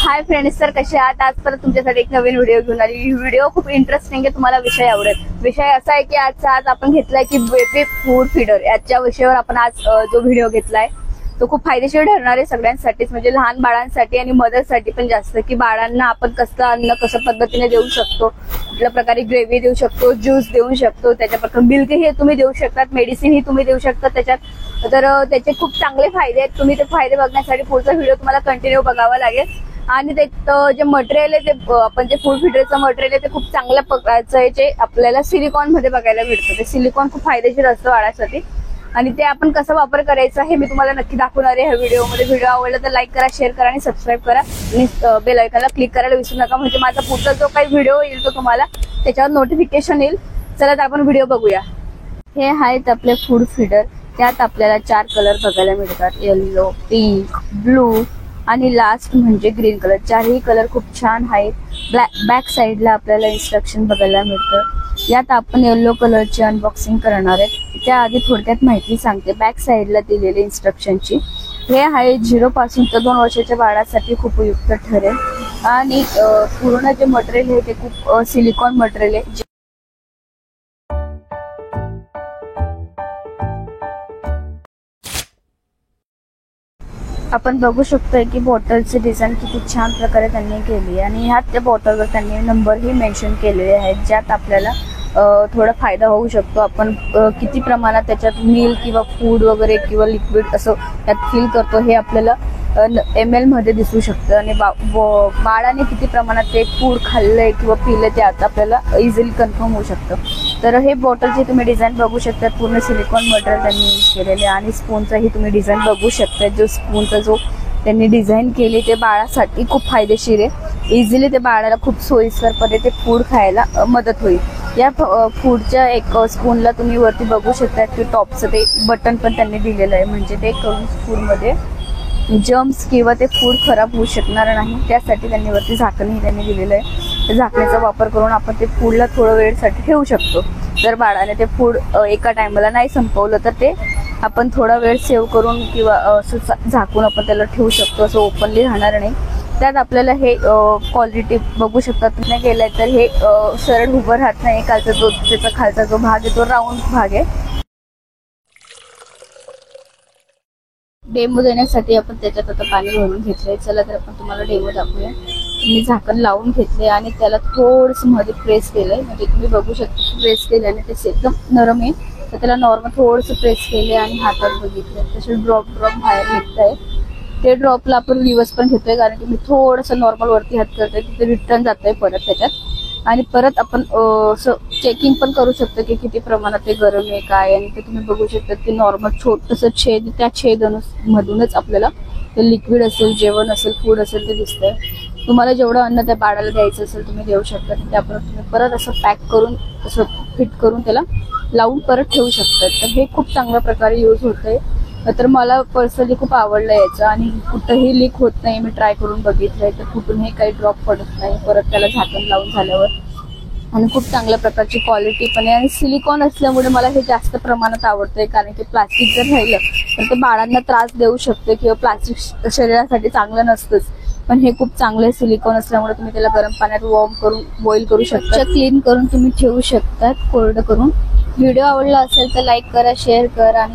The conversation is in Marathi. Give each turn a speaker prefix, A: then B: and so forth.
A: हाय फ्रेंड्स, तर कसे आहात? आज परत तुमच्यासाठी एक नवीन व्हिडिओ घेऊन आली. व्हिडिओ खूप इंटरेस्टिंग आहे, तुम्हाला विषय आवडेल. विषय असा आहे की आज आपण घेतलाय की बेबी फूड फीडर. याच्या विषयावर आपण आज जो व्हिडिओ घेतलाय तो खूप फायदेशीर ठरणार आहे सगळ्यांसाठीच, म्हणजे लहान बाळांसाठी आणि मदरसाठी पण जास्त, की बाळांना आपण कसं अन्न कशा पद्धतीने देऊ शकतो, कुठल्या प्रकारे ग्रेव्ही देऊ शकतो, ज्यूस देऊ शकतो, त्याच्यापासून मिल्क हे तुम्ही देऊ शकतात, मेडिसिन ही तुम्ही देऊ शकता त्याच्यात. तर त्याचे खूप चांगले फायदे आहेत. तुम्ही ते फायदे बघण्यासाठी पुढचा व्हिडिओ तुम्हाला कंटिन्यू बघावा लागेल. आणि ते जे मटेरियल आहे ते आपण जे फूड फीडरचं मटेरियल आहे ते खूप चांगल्या प्रकारचं आहे, जे आपल्याला सिलिकॉन मध्ये बघायला मिळतं. ते सिलिकॉन खूप फायदेशीर असतं बाळासाठी, आणि ते आपण कसा वापर करायचा हे मी तुम्हाला नक्की दाखवणार आहे ह्या व्हिडिओमध्ये. व्हिडिओ आवडला तर लाईक करा, शेअर करा आणि सबस्क्राईब करा आणि बेल आयकॉनला क्लिक करायला विसरू नका, म्हणजे माझा पुढचा जो काही व्हिडिओ येईल तो तुम्हाला त्याच्यावर नोटिफिकेशन येईल. चला तर आपण व्हिडिओ बघूया. हे आहेत आपले फूड फीडर. त्यात आपल्याला 4 कलर बघायला मिळतात: येलो, पिंक, ब्लू आणि लास्ट म्हणजे ग्रीन कलर. 4ही कलर खूप छान आहेत. बॅक साईडला आपल्याला इन्स्ट्रक्शन बघायला मिळतं. यात आपण येलो कलरची अनबॉक्सिंग करणार आहे. त्याआधी थोडक्यात माहिती सांगते बॅक साईडला दिलेली इन्स्ट्रक्शनची. हे आहे 0 पासून तर 2 वर्षाच्या बाळासाठी खूप उपयुक्त ठरेल. आणि पूर्ण जे मटेरियल आहे ते खूप सिलिकॉन मटेरियल आहे. आपण बघू शकतोय की बॉटलची डिझाईन किती छान प्रकारे त्यांनी केली, आणि ह्यात त्या बॉटलवर त्यांनी नंबरही मेन्शन केलेले आहेत, ज्यात आपल्याला थोडा फायदा होऊ शकतो. आपण किती प्रमाणात त्याच्यात मिल्क किंवा फूड वगैरे किंवा लिक्विड असं त्यात फिल करतो हे आपल्याला ml मध्ये दिसू शकतं. आणि बाळाने किती प्रमाणात ते फूड खाल्लंय किंवा पिलंय ते आता आपल्याला इझिली कन्फर्म होऊ शकतं. तर हे बॉटलची तुम्ही डिझाईन बघू शकता, पूर्ण सिलिकॉन मटेरियल त्यांनी यूज केलेले. आणि स्पूनचाही तुम्ही डिझाईन बघू शकता. जो स्पूनचा जो त्यांनी डिझाईन केली ते बाळासाठी खूप फायदेशीर आहे. इझिली ते बाळाला खूप सोयीस्करपणे ते फूड खायला मदत होईल. या फूडच्या एक स्पूनला तुम्ही वरती बघू शकता की टॉपचं ते बटन पण त्यांनी दिलेलं आहे, म्हणजे ते करून फूडमध्ये जर्म्स किंवा ते फूड खराब होऊ शकणार नाही, त्यासाठी त्यांनी वरती झाकणही त्यांनी दिलेलं आहे. त्या झाकण्याचा वापर करून आपण ते फूडला थोडं वेळसाठी ठेवू शकतो. जर बाळाने ते फूड एका टायमाला नाही संपवलं तर ते आपण थोडा वेळ सेव्ह करून किंवा असं झाकून आपण त्याला ठेवू शकतो, असं ओपनली राहणार नाही. त्यात आपल्याला हे क्वालिटी बघू शकता तुम्ही केलंय, तर हे सरळ उभं राहत नाही. त्याचा खालचा जो भाग आहे तो राऊंड भाग आहे. डेमो देण्यासाठी आपण त्याच्यात आता पाणी भरून घेतलंय. चला तर आपण तुम्हाला डेमो दाखवूया. मी झाकण लावून घेतले आणि त्याला थोडंसं मध्ये प्रेस केलंय, म्हणजे तुम्ही बघू शकता प्रेस केल्याने ते एकदम नरम आहे. तर त्याला नॉर्मल थोडंसं प्रेस केले आणि हातात बघितलं तसे ड्रॉप बाहेर निघत आहे. ते ड्रॉपला आपण रिवर्स पण घेतोय, कारण की मी थोडंसं नॉर्मल वरती हात करतोय, तिथे रिटर्न जातोय परत त्याच्यात. आणि परत आपण असं चेकिंग पण करू शकतो की किती प्रमाणात ते गरम आहे काय. आणि ते तुम्ही बघू शकता की नॉर्मल छोटंसं छेद, त्या मधूनच आपल्याला ते लिक्विड असेल, जेवण असेल, फूड असेल ते दिसतंय. तुम्हाला जेवढं अन्न त्या बाळाला द्यायचं असेल तुम्ही देऊ शकता. ते आपण तुम्ही परत असं पॅक करून असं फिट करून त्याला लावून परत ठेवू शकतात. तर हे खूप चांगल्या प्रकारे यूज होतंय. तर मला पर्सनली खूप आवडलं याचं, आणि कुठंही लीक होत नाही. मी ट्राय करून बघितलंय तर कुठूनही काही ड्रॉप पडत नाही परत त्याला झाकण लावून झाल्यावर. आणि खूप चांगल्या प्रकारची क्वालिटी पण आहे. आणि सिलिकॉन असल्यामुळे मला हे जास्त प्रमाणात आवडतंय, कारण की प्लास्टिक जर राहिलं तर ते बाळांना त्रास देऊ शकते किंवा प्लास्टिक शरीरासाठी चांगलं नसतंच. पण हे खूप चांगलं सिलिकॉन असल्यामुळे तुम्ही त्याला गरम पाण्यात वॉर्म करून बॉईल करू शकता, क्लीन करून तुम्ही ठेवू शकतात कोरडं करून. व्हिडिओ आवडला असेल तर लाईक करा, शेअर करा आणि